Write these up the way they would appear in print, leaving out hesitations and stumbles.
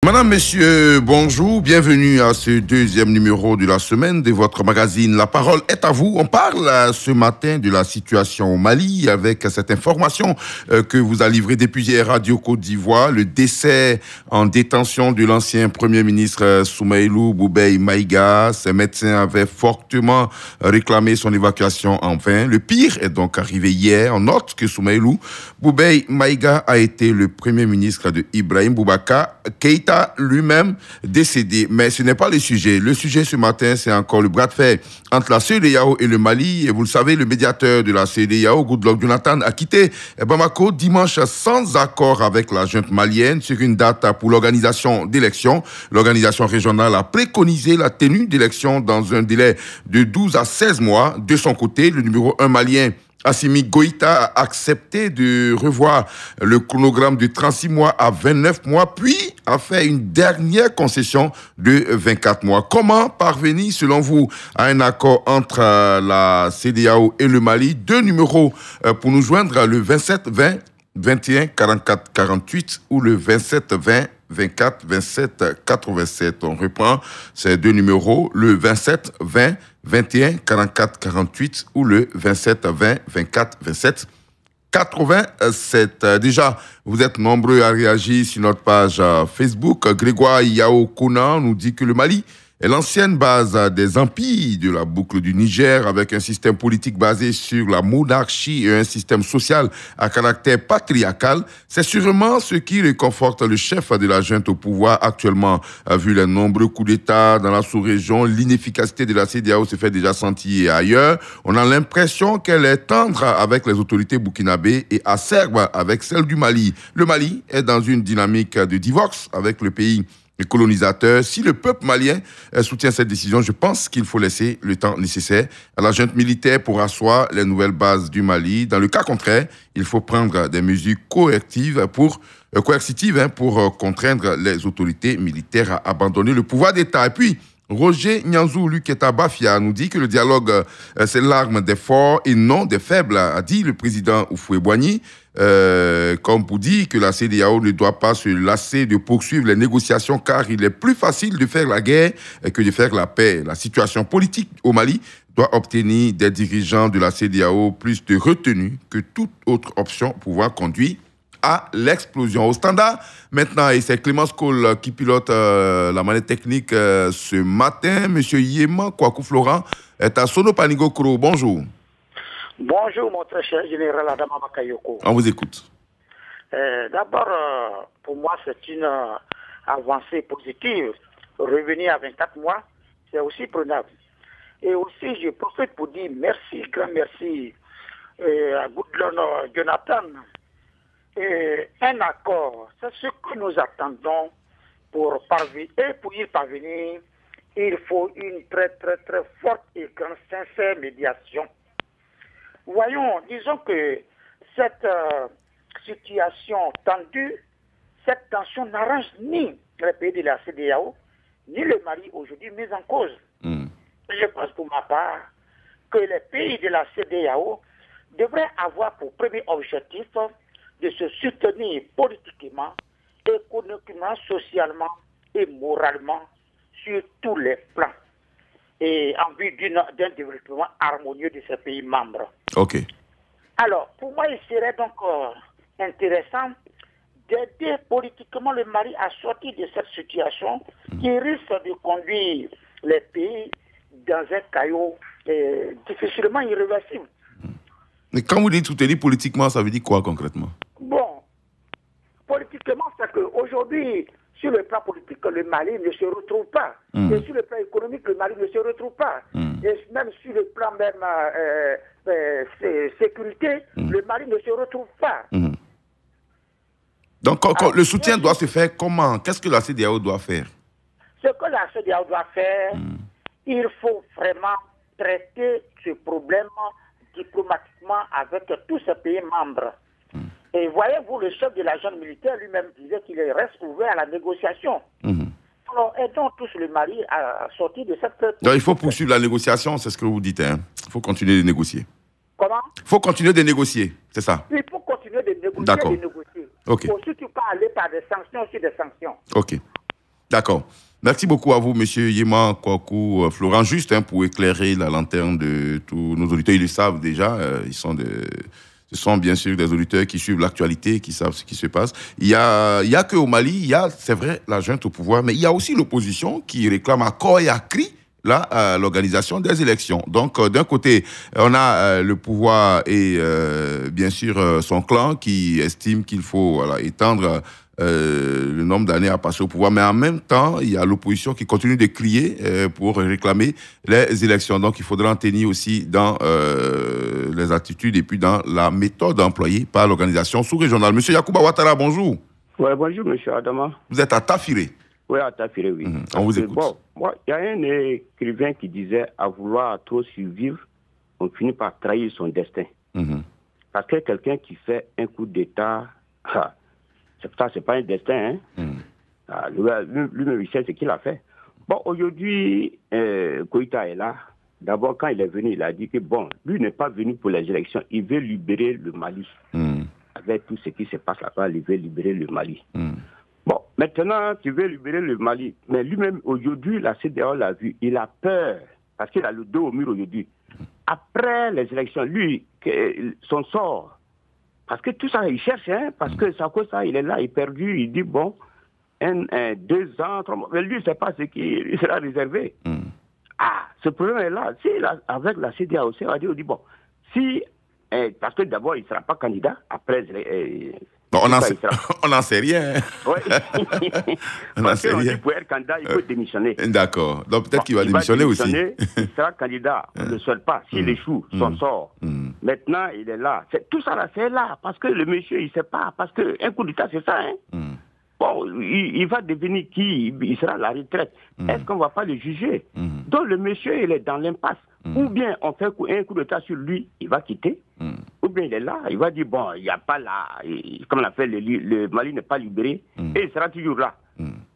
Madame, messieurs, bonjour, bienvenue à ce deuxième numéro de la semaine de votre magazine. La parole est à vous. On parle ce matin de la situation au Mali avec cette information que vous a livrée depuis hier Radio Côte d'Ivoire, le décès en détention de l'ancien Premier ministre Soumaïlou Boubèye Maïga. Ses médecins avaient fortement réclamé son évacuation en vain. Le pire est donc arrivé hier. On note que Soumaïlou Boubèye Maïga a été le Premier ministre de Ibrahim Boubacar Keïta lui-même décédé. Mais ce n'est pas le sujet. Le sujet ce matin, c'est encore le bras de fer entre la CEDEAO et le Mali. Et vous le savez, le médiateur de la CEDEAO, Goodluck Jonathan, a quitté Bamako dimanche sans accord avec la junte malienne sur une date pour l'organisation d'élections. L'organisation régionale a préconisé la tenue d'élections dans un délai de 12 à 16 mois. De son côté, le numéro 1 malien, Assimi Goïta, a accepté de revoir le chronogramme de 36 mois à 29 mois, puis a fait une dernière concession de 24 mois. Comment parvenir, selon vous, à un accord entre la CEDEAO et le Mali? Deux numéros pour nous joindre, le 27 20 21 44 48 ou le 27 20 24 27 87. On reprend ces deux numéros, le 27 20 21 44 48 ou le 27 20 24 27 87. Déjà, vous êtes nombreux à réagir sur notre page Facebook. Grégoire Yao Kona nous dit que le Mali est l'ancienne base des empires de la boucle du Niger, avec un système politique basé sur la monarchie et un système social à caractère patriarcal. C'est sûrement ce qui réconforte le chef de la junte au pouvoir actuellement. Vu les nombreux coups d'État dans la sous-région, l'inefficacité de la CEDEAO se fait déjà sentir ailleurs. On a l'impression qu'elle est tendre avec les autorités burkinabées et acerbe avec celles du Mali. Le Mali est dans une dynamique de divorce avec le pays les colonisateurs. Si le peuple malien soutient cette décision, je pense qu'il faut laisser le temps nécessaire à la junte militaire pour asseoir les nouvelles bases du Mali. Dans le cas contraire, il faut prendre des mesures coercitives pour contraindre les autorités militaires à abandonner le pouvoir d'État. Et puis, Roger Nyanzou Luketa Bafia nous dit que le dialogue, c'est l'arme des forts et non des faibles, a dit le président Houphouët-Boigny, comme pour dire que la CEDEAO ne doit pas se lasser de poursuivre les négociations car il est plus facile de faire la guerre que de faire la paix. La situation politique au Mali doit obtenir des dirigeants de la CEDEAO plus de retenue que toute autre option pouvant conduire à l'explosion. Au standard, maintenant, et c'est Clémence Cole qui pilote la manette technique ce matin. Monsieur Yéman Kouakou Florent est à Sono-Panigo Koro. Bonjour. Bonjour, mon très cher général Adama Bakayoko. On vous écoute. D'abord, pour moi, c'est une avancée positive. Revenir à 24 mois, c'est aussi prenable. Et aussi, je profite pour dire merci, grand merci à Goodluck Jonathan. Un accord, c'est ce que nous attendons pour y parvenir. Il faut une très très très forte et grande sincère médiation. Voyons, disons que cette situation tendue, cette tension n'arrange ni les pays de la CEDEAO, ni le Mali aujourd'hui mis en cause. Je pense pour ma part que les pays de la CEDEAO devraient avoir pour premier objectif de se soutenir politiquement, économiquement, socialement et moralement sur tous les plans et en vue d'un développement harmonieux de ces pays membres. OK. Alors, pour moi, il serait donc intéressant d'aider politiquement le Mali à sortir de cette situation qui risque de conduire les pays dans un caillot difficilement irréversible. Mais quand vous dites soutenir politiquement, ça veut dire quoi concrètement? Bon, politiquement, c'est qu'aujourd'hui, sur le plan politique, le Mali ne se retrouve pas. Et sur le plan économique, le Mali ne se retrouve pas. Et même sur le plan même sécurité, le Mali ne se retrouve pas. Donc, le soutien doit se faire comment? Qu'est-ce que la CEDEAO doit faire? Ce que la CEDEAO doit faire, il faut vraiment traiter ce problème diplomatiquement avec tous ces pays membres. Et voyez-vous, le chef de la junte militaire lui-même disait qu'il reste ouvert à la négociation. Alors, aidons tous le Mali à sortir de cette... Donc, il faut poursuivre la négociation, c'est ce que vous dites. Il faut continuer de négocier. Comment? Il faut continuer de négocier, c'est ça? Il faut continuer de négocier. D'accord. De négocier. OK. Il ne faut surtout pas aller par des sanctions sur des sanctions. OK. D'accord. Merci beaucoup à vous, monsieur Yema Kwaku Florent, juste pour éclairer la lanterne de tous nos auditeurs. Ils le savent déjà, ce sont bien sûr des auditeurs qui suivent l'actualité, qui savent ce qui se passe. Il y a qu'au Mali, c'est vrai, la junte au pouvoir, mais il y a aussi l'opposition qui réclame à corps et à cri l'organisation des élections. Donc, d'un côté, on a le pouvoir et bien sûr son clan qui estime qu'il faut étendre le nombre d'années à passer au pouvoir. Mais en même temps, il y a l'opposition qui continue de crier pour réclamer les élections. Donc, il faudra en tenir aussi dans les attitudes et puis dans la méthode employée par l'organisation sous-régionale. Monsieur Yacouba Ouattara, bonjour. Oui, bonjour, monsieur Adama. Vous êtes à Tafiré. Oui, à Tafiré, oui. On vous écoute. Bon, moi, il y a un écrivain qui disait à vouloir trop survivre, on finit par trahir son destin. Parce que quelqu'un qui fait un coup d'État, c'est pas un destin. Lui-même, il sait ce qu'il a fait. Bon, aujourd'hui, Koïta est là. D'abord, quand il est venu, il a dit que, bon, lui n'est pas venu pour les élections. Il veut libérer le Mali. Avec tout ce qui se passe là-bas, il veut libérer le Mali. Bon, maintenant, tu veux libérer le Mali. Mais lui-même, aujourd'hui, la CEDEAO l'a vu. Il a peur, parce qu'il a le dos au mur aujourd'hui. Après les élections, lui, son sort, parce que tout ça, il cherche, parce que ça cause ça, il est là, il est perdu, il dit, bon, 2 ans, 3 mois, mais lui, il ne sait pas ce qui sera réservé. Ce problème est là. Si, avec la CEDEAO, on dit, bon, si, parce que d'abord, il ne sera pas candidat, après, bon, on n'en sait rien. Oui. On n'en sait rien. Pour être candidat, il faut démissionner. D'accord. Donc peut-être qu'il va démissionner aussi. Il sera candidat. On ne le souhaite pas. S'il échoue, son sort. Maintenant, il est là. Tout ça, là, c'est là. Parce que le monsieur, il ne sait pas. Parce qu'un coup d'État, c'est ça. Bon, il va devenir qui? Il sera à la retraite. Est-ce qu'on ne va pas le juger? Donc le monsieur, il est dans l'impasse. Ou bien on fait un coup d'État sur lui, il va quitter. Ou bien il est là, il va dire, bon, il n'y a pas là, comme on appelle, le Mali n'est pas libéré, et il sera toujours là.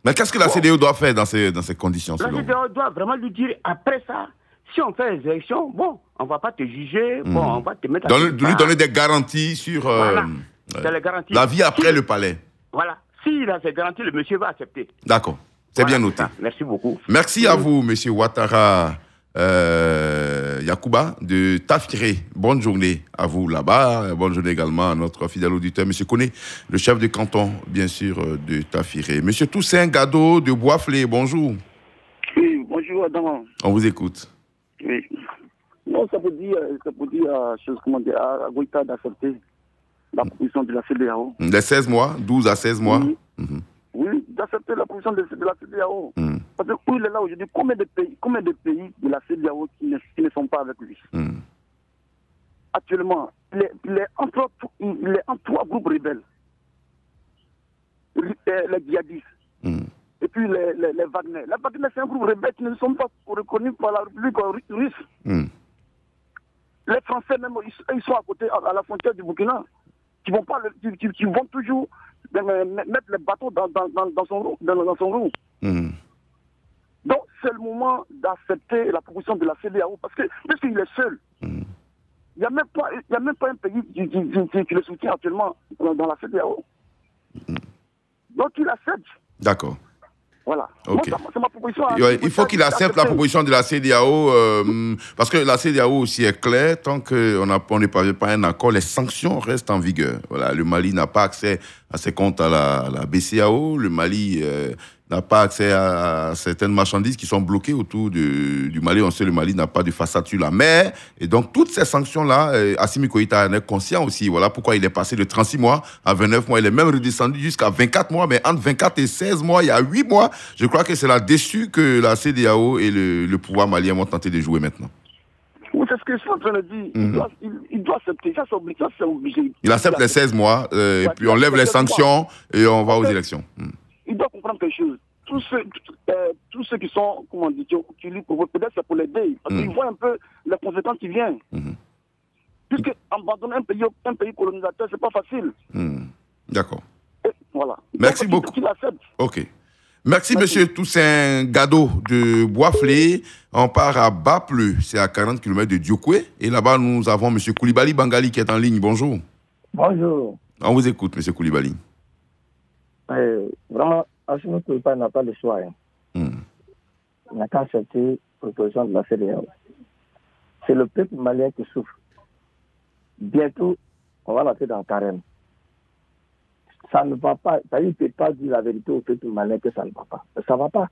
Mais qu'est-ce que la CEDEAO doit faire dans ces conditions? La CEDEAO doit vraiment lui dire, après ça, si on fait les élections, bon, on ne va pas te juger, bon, on va te mettre à... Lui donner des garanties sur voilà. Les garanties. La vie après le palais. Voilà. S'il a ces garanties, le monsieur va accepter. D'accord. C'est bien noté. Merci beaucoup. Merci à vous, monsieur Ouattara Yacouba de Tafiré. Bonne journée à vous là-bas. Bonne journée également à notre fidèle auditeur, monsieur Koné, le chef de canton, bien sûr, de Tafiré. Monsieur Toussaint Gado de Boisflé, bonjour. Oui, bonjour Adam. On vous écoute. Oui. Non, ça peut dire à Goïta d'accepter la proposition de la CEDEAO. Les 16 mois, 12 à 16 mois. Oui, d'accepter la proposition de la CEDEAO. Parce que où il est là aujourd'hui, combien de pays de la CEDEAO qui ne sont pas avec lui? Actuellement, il est entre 3 groupes rebelles. Les djihadistes. Et puis les Wagner. Les Wagner, c'est un groupe rebelle qui ne sont pas reconnus par la République russe. Les Français, même, ils sont à côté, à la frontière du Burkina, qui vont toujours mettre les bateaux dans son roue. Donc, c'est le moment d'accepter la proposition de la CEDEAO, parce qu'il est seul. Il n'y a même pas un pays qui le soutient actuellement dans la CEDEAO. Donc, il accepte. D'accord. Voilà. Okay. Moi, c'est ma proposition. Il faut qu'il accepte la proposition de la CEDEAO, parce que la CEDEAO aussi est claire, tant qu'on n'est pas un accord, les sanctions restent en vigueur. Voilà, le Mali n'a pas accès à ses comptes à la BCEAO, le Mali n'a pas accès à certaines marchandises qui sont bloquées autour du Mali. On sait que le Mali n'a pas de façade sur la mer. Et donc, toutes ces sanctions-là, Assimi Koïta en est conscient aussi. Voilà pourquoi il est passé de 36 mois à 29 mois. Il est même redescendu jusqu'à 24 mois. Mais entre 24 et 16 mois, il y a 8 mois. Je crois que c'est là-dessus que la CEDEAO et le pouvoir malien vont tenter de jouer maintenant. Oui, c'est ce que je suis en train de dire. Il doit accepter. Ça, c'est obligé. Il accepte les 16 mois, et puis on lève les sanctions et on va aux élections. Il doit comprendre quelque chose. Tous ceux qui sont, comment on dit, qui lui proposent, peut-être c'est pour l'aider. Parce qu'ils voient un peu les conséquences qui viennent. Puisque abandonner un pays colonisateur, c'est pas facile. D'accord. Voilà. Merci beaucoup. Ok. Merci, monsieur Toussaint Gado de Boisflé. On part à Bapleu, c'est à 40 km de Diokwe. Et là-bas, nous avons monsieur Koulibaly Bangali qui est en ligne. Bonjour. Bonjour. On vous écoute, monsieur Koulibaly. Vraiment, Assimi Goïta n'a pas le choix. Il n'a qu'à accepter la proposition de la CEDEAO. C'est le peuple malien qui souffre. Bientôt, on va lancer dans le carême. Ça ne va pas. Il ne peut pas dire la vérité au peuple malien que ça ne va pas. Ça ne va pas.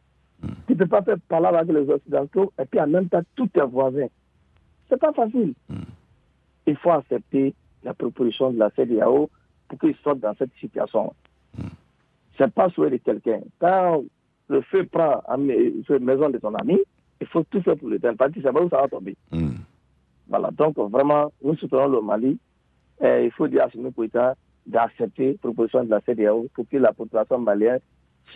Tu ne peux pas faire parler avec les Occidentaux et puis en même temps tous tes voisins. C'est pas facile. Il faut accepter la proposition de la CEDEAO pour qu'ils sortent dans cette situation. C'est pas souhait de quelqu'un. Quand le feu prend sur la maison de ton ami, il faut tout faire pour l'éteindre. Parce que c'est pas où ça va tomber. Voilà. Donc vraiment, nous soutenons le Mali. Et il faut dire à Assimi Goïta d'accepter la proposition de la CEDEAO pour que la population malienne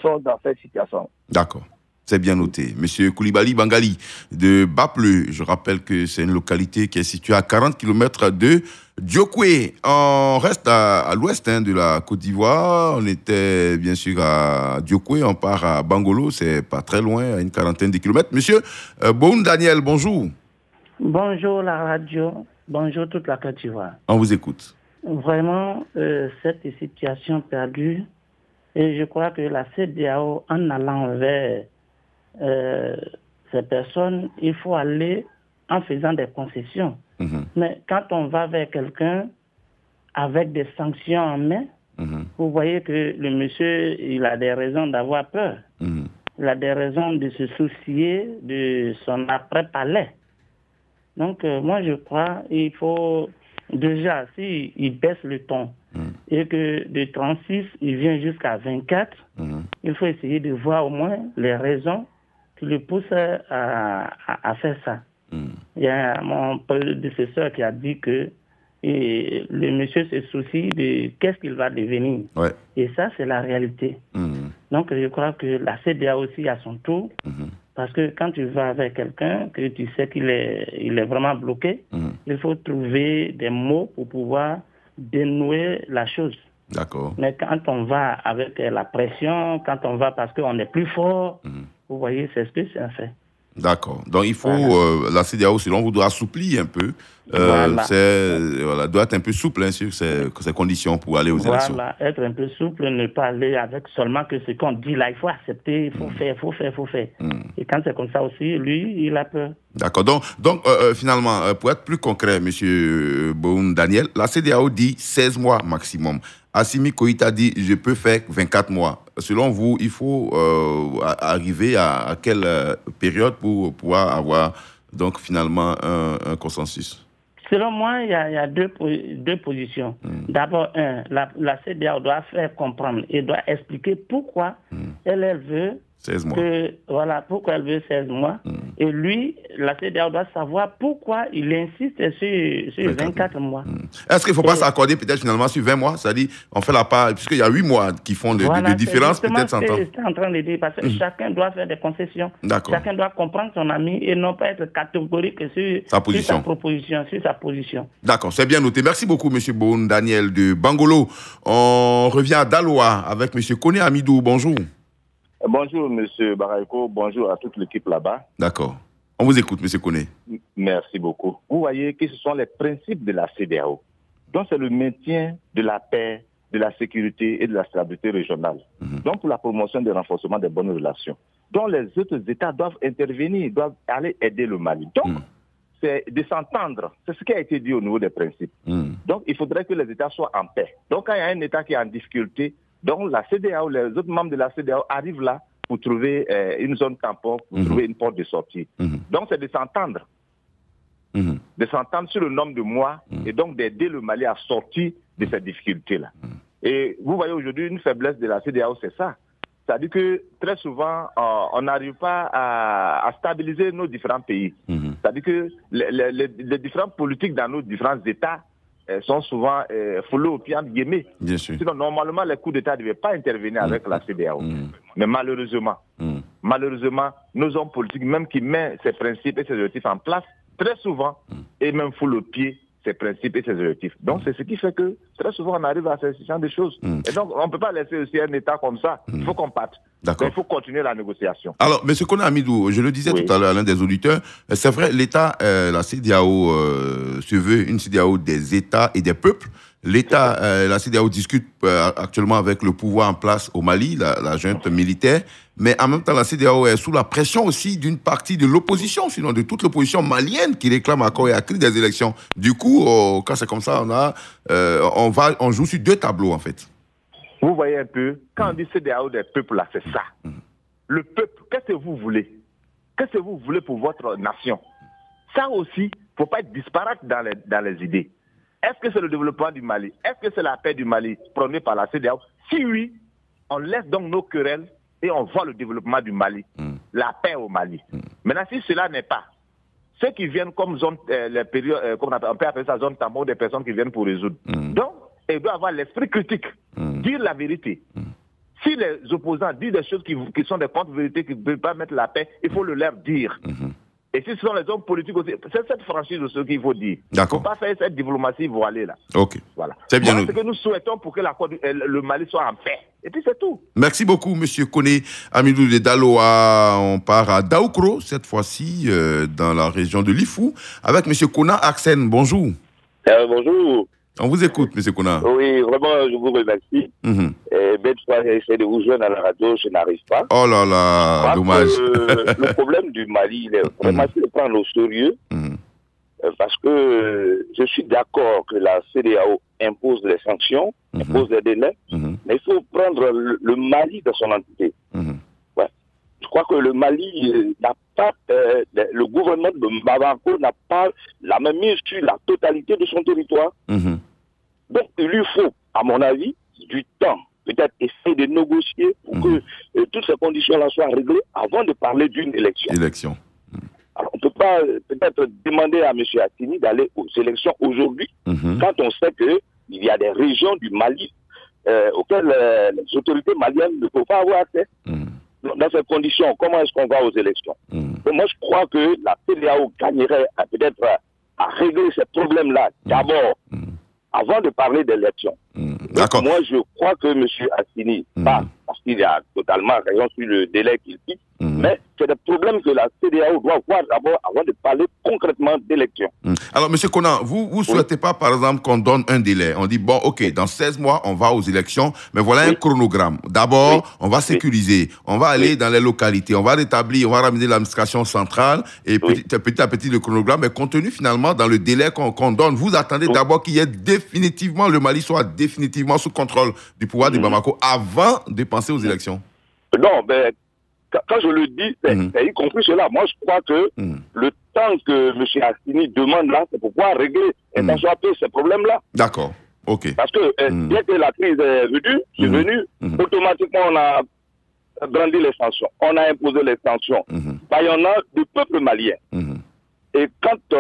sorte dans cette situation. D'accord. C'est bien noté. Monsieur Koulibaly Bangali de Bapleu, je rappelle que c'est une localité qui est située à 40 km de Diokoué. On reste à l'ouest de la Côte d'Ivoire. On était bien sûr à Diokoué, on part à Bangolo, c'est pas très loin, à une quarantaine de kilomètres. Monsieur Boun Daniel, bonjour. Bonjour la radio, bonjour toute la Côte d'Ivoire. On vous écoute. Vraiment, cette situation perdue, et je crois que la CEDEAO, en allant vers ces personnes, il faut aller en faisant des concessions. Mais quand on va vers quelqu'un avec des sanctions en main, vous voyez que le monsieur, il a des raisons d'avoir peur. Il a des raisons de se soucier de son après-palais. Donc, moi, je crois qu'il faut déjà, s'il baisse le ton et que de 36, il vient jusqu'à 24, il faut essayer de voir au moins les raisons qui le poussent à faire ça. Il y a mon prédécesseur qui a dit que le monsieur se soucie de qu'est-ce qu'il va devenir. Et ça, c'est la réalité. Donc, je crois que la CEDEAO aussi à son tour, parce que quand tu vas avec quelqu'un, que tu sais qu'il est vraiment bloqué, il faut trouver des mots pour pouvoir dénouer la chose. D'accord. Mais quand on va avec la pression, quand on va parce qu'on est plus fort, vous voyez, c'est ce que c'est un fait. D'accord. Donc, il faut, la CEDEAO, selon vous, doit assouplir un peu. Doit être un peu souple sur ces conditions pour aller aux élections. Voilà, être un peu souple, ne pas aller avec seulement que ce qu'on dit là, il faut accepter, il faut faire. Et quand c'est comme ça aussi, lui, il a peur. D'accord. Donc finalement, pour être plus concret, M. Boun Daniel, la CEDEAO dit 16 mois maximum. Assimi Goïta dit je peux faire 24 mois. Selon vous, il faut arriver à quelle période pour pouvoir avoir donc finalement un consensus? Selon moi, il y a deux positions. D'abord, la CEDEAO doit faire comprendre et doit expliquer pourquoi elle veut 16 mois. Pourquoi elle veut 16 mois. Et lui, la CEDEAO doit savoir pourquoi il insiste sur 24 mois. Est-ce qu'il ne faut pas s'accorder peut-être finalement sur 20 mois? C'est-à-dire, on fait la part, puisqu'il y a 8 mois qui font de différence, peut-être s'entendre. C'est ce que je suis en train de dire, parce que chacun doit faire des concessions. Chacun doit comprendre son ami et non pas être catégorique sur sa proposition, sur sa position. D'accord, c'est bien noté. Merci beaucoup, M. Boun Daniel de Bangolo. On revient à Daloa avec M. Koné Amidou. Bonjour. Bonjour, M. Baraiko. Bonjour à toute l'équipe là-bas. D'accord. On vous écoute, M. Koné. Merci beaucoup. Vous voyez que ce sont les principes de la CEDEAO. Donc, c'est le maintien de la paix, de la sécurité et de la stabilité régionale. Donc, pour la promotion et le renforcement des bonnes relations. Donc, les autres États doivent intervenir, doivent aller aider le Mali. Donc, c'est de s'entendre. C'est ce qui a été dit au niveau des principes. Donc, il faudrait que les États soient en paix. Donc, quand il y a un État qui est en difficulté, donc la CEDEAO, les autres membres de la CEDEAO arrivent là pour trouver une zone tampon, pour trouver une porte de sortie. Donc c'est de s'entendre. De s'entendre sur le nombre de mois et donc d'aider le Mali à sortir de ces difficultés-là. Et vous voyez aujourd'hui une faiblesse de la CEDEAO, c'est ça. C'est-à-dire que très souvent, on n'arrive pas à stabiliser nos différents pays. C'est-à-dire que les différentes politiques dans nos différents États sont souvent foulés au pied entre guillemets. Bien sûr. Sinon, normalement, les coups d'État ne devaient pas intervenir avec la CEDEAO. Mais malheureusement, nos hommes politiques, même qui mettent ces principes et ces objectifs en place, très souvent, et même foulent au pied ces principes et ces objectifs. Donc, c'est ce qui fait que très souvent, on arrive à ce genre de choses. Et donc, on ne peut pas laisser aussi un État comme ça. Il faut qu'on parte. Il faut continuer la négociation. Alors, M. Koné Amidou, je le disais tout à l'heure à l'un des auditeurs, c'est vrai, l'État, la CEDEAO se veut une CEDEAO des États et des peuples. l'État, la CEDEAO discute actuellement avec le pouvoir en place au Mali, la junte militaire, mais en même temps, la CEDEAO est sous la pression aussi d'une partie de l'opposition, sinon de toute l'opposition malienne qui réclame à corps et à cri des élections. Du coup, quand c'est comme ça, on joue sur deux tableaux, en fait. Vous voyez un peu, quand on dit CEDEAO des peuples, là, c'est ça. Le peuple, qu'est-ce que vous voulez? Qu'est-ce que vous voulez pour votre nation? Ça aussi, il ne faut pas être disparate dans les idées. Est-ce que c'est le développement du Mali? Est-ce que c'est la paix du Mali prônée par la CEDEAO? Si oui, on laisse donc nos querelles et on voit le développement du Mali, la paix au Mali. Maintenant, si cela n'est pas, ceux qui viennent comme zone, les périodes, on peut appeler ça zone tampon, des personnes qui viennent pour résoudre. Donc, ils doivent avoir l'esprit critique, dire la vérité. Si les opposants disent des choses qui sont des contre-vérités, qui ne peuvent pas mettre la paix, il faut le leur dire. Et si ce sont les hommes politiques aussi, c'est cette franchise de ce qu'il faut dire. Il ne faut pas faire cette diplomatie voilée là. Ok. Voilà. C'est bien. Voilà ce que nous souhaitons pour que le Mali soit en paix. Et puis c'est tout. Merci beaucoup, M. Koné Amidou de Daloa. On part à Daoukro, cette fois-ci, dans la région de Lifou, avec M. Kona Aksen. Bonjour. Bonjour. On vous écoute, M. Kona. Oui, vraiment, je vous remercie. Bête fois, j'essaie de vous joindre à la radio, je n'arrive pas. Oh là là, dommage. Le problème du Mali, il est vraiment de prendre au sérieux. Parce que je suis d'accord que la CEDEAO impose les sanctions, impose les délais, mais il faut prendre le Mali dans son entité. Ouais. Je crois que le Mali n'a pas, le gouvernement de Bamako n'a pas la même mise sur la totalité de son territoire. Donc il lui faut, à mon avis, du temps, peut-être essayer de négocier pour que toutes ces conditions-là soient réglées avant de parler d'une élection. Alors, on ne peut pas peut-être demander à M. Assini d'aller aux élections aujourd'hui, quand on sait qu'il y a des régions du Mali auxquelles les autorités maliennes ne peuvent pas avoir accès. Dans ces conditions, comment est-ce qu'on va aux élections? Donc, moi, je crois que la CEDEAO gagnerait peut-être à régler ces problèmes-là d'abord, avant de parler d'élections. D'accord. Moi, je crois que M. Assini, pas parce qu'il a totalement raison sur le délai qu'il fixe, mais c'est des problèmes que la CEDEAO doit voir d'abord avant de parler concrètement d'élections. Alors, M. Konan, vous ne souhaitez pas, par exemple, qu'on donne un délai? On dit, bon, OK, dans 16 mois, on va aux élections, mais voilà un chronogramme. D'abord, on va sécuriser, on va aller dans les localités, on va rétablir, on va ramener l'administration centrale, et petit à petit, le chronogramme est contenu finalement dans le délai qu'on donne. Vous attendez d'abord qu'il y ait définitivement, le Mali soit définitivement sous contrôle du pouvoir de Bamako avant de penser aux élections? Non, mais quand je le dis, c'est y compris cela. Moi, je crois que le temps que M. Assini demande là, c'est pour pouvoir régler et s'échapper ces problèmes-là. D'accord. OK. Parce que dès que la crise est venue, automatiquement, on a brandi les sanctions. On a imposé les sanctions. Il y en a du peuple malien. Et quand,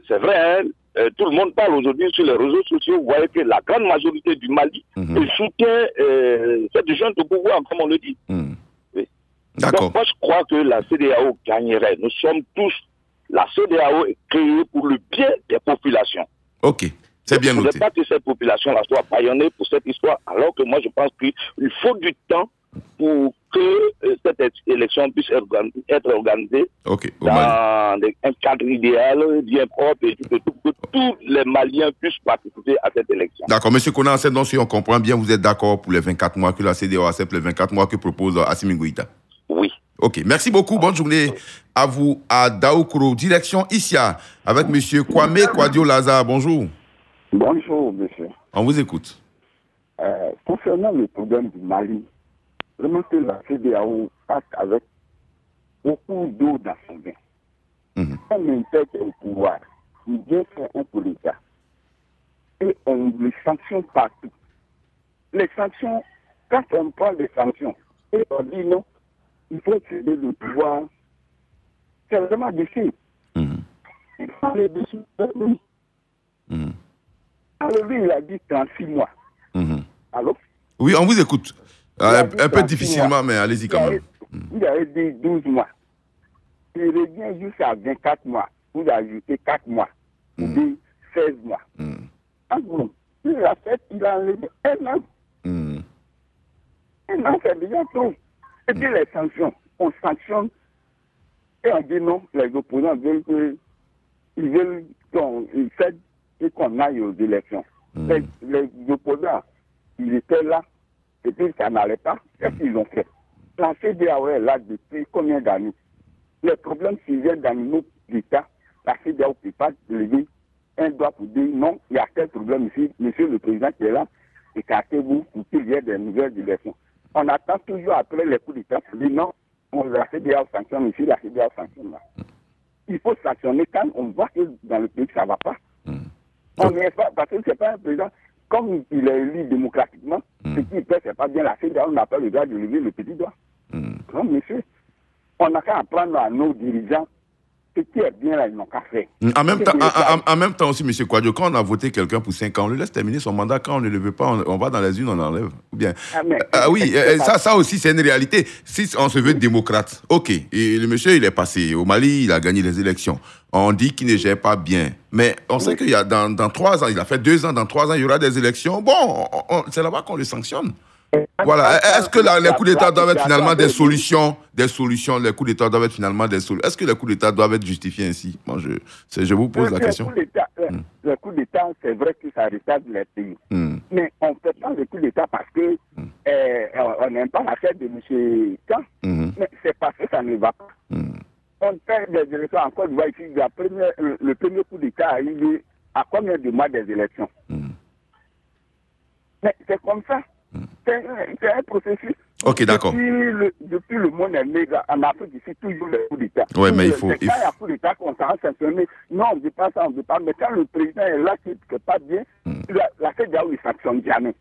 c'est vrai, tout le monde parle aujourd'hui sur les réseaux sociaux, vous voyez que la grande majorité du Mali soutient cette junte au pouvoir, comme on le dit. D'accord. Donc moi, je crois que la CEDEAO gagnerait. Nous sommes tous... La CEDEAO est créée pour le bien des populations. OK. C'est bien noté. Je ne voudrais pas que cette population-là soit bâillonnée pour cette histoire, alors que moi, je pense qu'il faut du temps pour que cette élection puisse être organisée dans un cadre idéal, bien propre, et que tous les Maliens puissent participer à cette élection. D'accord. Monsieur Konan, donc si on comprend bien, vous êtes d'accord pour les 24 mois, que la CEDEAO accepte les 24 mois que propose Assimi Goïta? Oui. OK. Merci beaucoup. Bonne journée à vous à Daoukro. Direction Issia avec monsieur Kwame Kwadio Lazare. Bonjour. Bonjour, monsieur. On vous écoute. Concernant le problème du Mali, vraiment que la CEDEAO passe avec beaucoup d'eau dans son bain. Un militaire qui est au pouvoir, il vient faire un coup d'État. Et on les sanctionne partout. Les sanctions, quand on parle des sanctions, et on dit non, il faut céder le pouvoir, c'est vraiment difficile. Il faut aller dessus. Alors lui, il a dit 36 mois. Allô? Oui, on vous écoute. Un peu difficilement, mais allez-y quand même. Il a dit 12 mois. Il revient jusqu'à 24 mois. Vous ajoutez 4 mois. Vous dites 16 mois. En gros, il a enlevé un an. Un an, c'est déjà trop. Et puis les sanctions, on sanctionne et on dit non, les opposants veulent qu'on aille aux élections. Les opposants, ils étaient là, et puis ça n'allait pas. Qu'est-ce qu'ils ont fait? La CEDEAO est là depuis combien d'années? Les problèmes surviennent dans notre État. La CEDEAO ne peut pas lever un doigt pour dire non, il y a tel problème ici, monsieur le président qui est là, écartez-vous pour qu'il y ait des nouvelles élections. On attend toujours après les coups d'État pour dire non, la CEDEAO sanctionne ici, la CEDEAO sanctionne là. Il faut sanctionner quand on voit que dans le pays ça ne va pas. On n'y est pas, parce que ce n'est pas un président, comme il est élu démocratiquement, ce qu'il fait, ce n'est pas bien. La CEDEAO n'a pas le droit de lever le petit doigt. Non, monsieur, on n'a qu'à apprendre à nos dirigeants ce qui est bien là, ils n'ont qu'à faire. En même temps aussi, M. Kouadio, quand on a voté quelqu'un pour 5 ans, on le laisse terminer son mandat. Quand on ne le veut pas, on va dans les urnes, on enlève. Ou bien. Oui, ça aussi, c'est une réalité. Si on se veut démocrate, ok, et le monsieur, il est passé au Mali, il a gagné les élections. On dit qu'il ne gère pas bien. Mais on sait qu'il y a dans 3 ans, il a fait 2 ans, dans 3 ans, il y aura des élections. Bon, c'est là-bas qu'on le sanctionne. Voilà. Est-ce que les coups d'État doivent être finalement des solutions? Les coups d'État doivent être finalement des solutions. Est-ce que les coups d'État doivent être justifiés ainsi? Moi, je vous pose la question. Le coup d'État, c'est vrai que ça retarde les pays. Mais on ne fait pas le coup d'État parce que on n'aime pas la tête de M. Khan. Mais c'est parce que ça ne va pas. On fait des élections en Côte d'Ivoire ici. Le premier coup d'État a eu à combien de mois des élections? Mais c'est comme ça. C'est un processus. Ok, d'accord. Depuis le monde est nègre, en Afrique, c'est toujours le coup d'État. Oui, mais il faut. C'est quand il y a coup d'État qu'on s'en sanctionner. Non, on ne dit pas ça, on ne dit pas. Mais quand le président est là, qui ne fait pas bien, la CEDEAO, il ne sanctionne jamais.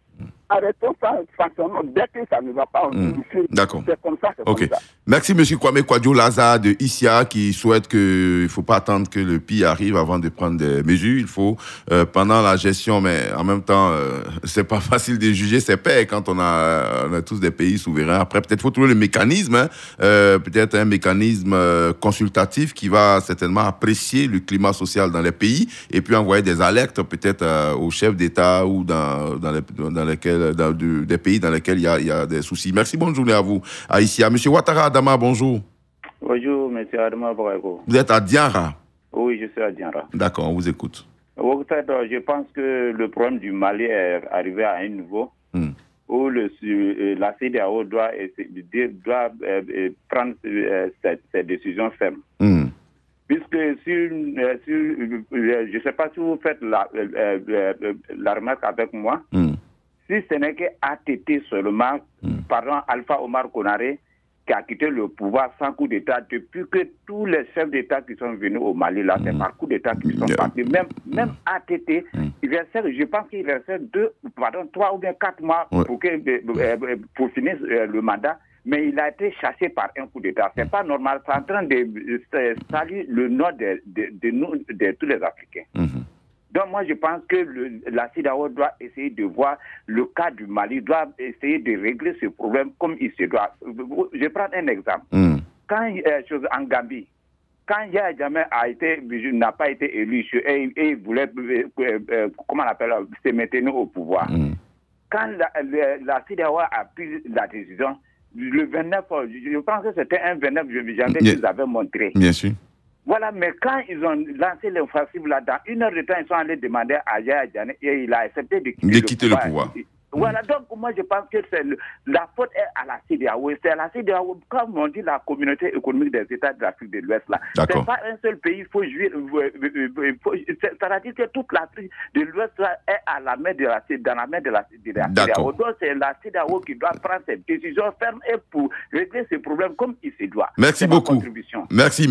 Arrêtons ça, sanctionnons. Dès que ça ne va pas, on dit, d'accord. C'est comme ça, c'est comme ça. Merci, M. Kwame Kouadio Laza de ICIA, qui souhaite qu'il ne faut pas attendre que le pire arrive avant de prendre des mesures. Il faut, pendant la gestion, mais en même temps, c'est pas facile de juger ses pairs quand on a tous des pays souverains. Après, peut-être faut trouver le mécanisme, peut-être un mécanisme consultatif qui va certainement apprécier le climat social dans les pays et puis envoyer des alertes peut-être aux chefs d'État ou dans des pays dans lesquels il y a des soucis. Merci, bonne journée à vous. Ici, à M. Ouattara Adama, bonjour. Bonjour, M. Adama Barago. Vous êtes à Diara? Oui, je suis à Diara. D'accord, on vous écoute. Je pense que le problème du Mali est arrivé à un niveau où la CEDEAO doit prendre ses décisions fermes. Puisque je ne sais pas si vous faites la remarque avec moi, si ce n'est que ATT seulement, pardon, Alpha Omar Konaré, qui a quitté le pouvoir sans coup d'État, depuis que tous les chefs d'État qui sont venus au Mali, là, c'est par coup d'État qu'ils sont partis. Même ATT, je pense qu'il restait 3 ou bien 4 mois pour finir le mandat, mais il a été chassé par un coup d'État. C'est pas normal, c'est en train de salir le nom de tous les Africains. Donc moi je pense que la CEDEAO doit essayer de voir le cas du Mali, doit essayer de régler ce problème comme il se doit. Je prends un exemple. Quand en Gambie, quand Yahya Jammeh n'a pas été élu et il voulait comment on appelle, se maintenir au pouvoir, quand la CEDEAO a pris la décision, le 29, je pense que c'était un 29 janvier qu'ils avaient montré. Bien sûr. Voilà, mais quand ils ont lancé l'offensive là, dans 1 heure de temps, ils sont allés demander à Yahya Jammeh et il a accepté de quitter le pouvoir. Voilà, donc moi je pense que la faute est à la CEDEAO. C'est à la CEDEAO, comme on dit, la communauté économique des États de l'Afrique de l'Ouest là. C'est pas un seul pays, il faut jouir. Ça veut dire que toute l'Afrique de l'Ouest là est dans la main de la CEDEAO. Donc c'est la CEDEAO qui doit prendre ses décisions fermes et pour régler ces problèmes comme il se doit. Merci beaucoup. Merci.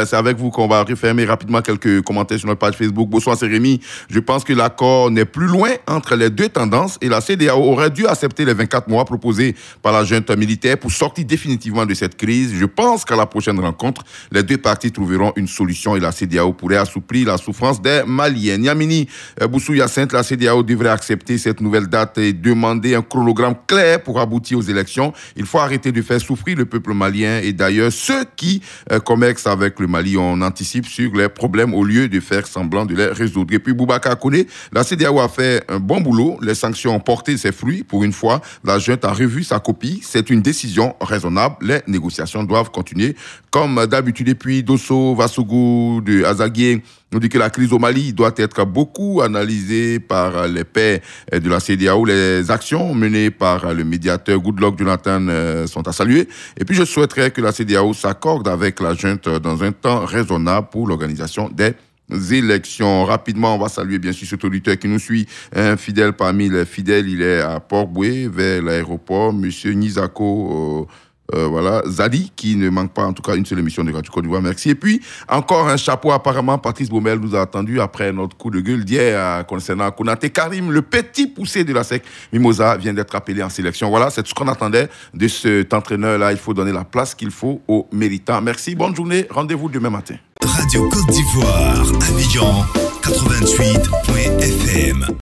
C'est avec vous qu'on va refermer rapidement quelques commentaires sur notre page Facebook. Bonsoir, c'est Rémi. Je pense que l'accord n'est plus loin entre les deux tendances et la CEDEAO aurait dû accepter les 24 mois proposés par la junte militaire pour sortir définitivement de cette crise. Je pense qu'à la prochaine rencontre, les deux parties trouveront une solution et la CEDEAO pourrait assouplir la souffrance des Maliens. Niamini Boussou-Hyacinthe, la CEDEAO devrait accepter cette nouvelle date et demander un chronogramme clair pour aboutir aux élections. Il faut arrêter de faire souffrir le peuple malien et d'ailleurs ceux qui commercent avec le Mali. On anticipe sur les problèmes au lieu de faire semblant de les résoudre. Et puis Boubacar Koné, la CEDEAO a fait un bon boulot. Les sanctions ont porté ses fruits. Pour une fois, la junte a revu sa copie. C'est une décision raisonnable. Les négociations doivent continuer comme d'habitude. Et puis Dosso Vassougou de Azaguier, On dit que la crise au Mali doit être beaucoup analysée par les pairs de la CEDEAO. Les actions menées par le médiateur Goodluck Jonathan sont à saluer. Et puis, je souhaiterais que la CEDEAO s'accorde avec la junte dans un temps raisonnable pour l'organisation des élections. Rapidement, on va saluer bien sûr cet auditeur qui nous suit, un fidèle parmi les fidèles. Il est à Port-Boué, vers l'aéroport. Monsieur Nizako voilà, Zadi, qui ne manque pas en tout cas une seule émission de Radio Côte d'Ivoire. Merci. Et puis, encore un chapeau apparemment. Patrice Baumel nous a attendu après notre coup de gueule d'hier concernant Konaté. Karim, le petit poussé de la SEC Mimosa, vient d'être appelé en sélection. Voilà, c'est ce qu'on attendait de cet entraîneur-là. Il faut donner la place qu'il faut aux méritants. Merci, bonne journée. Rendez-vous demain matin. Radio Côte d'Ivoire, Abidjan, 88.fm.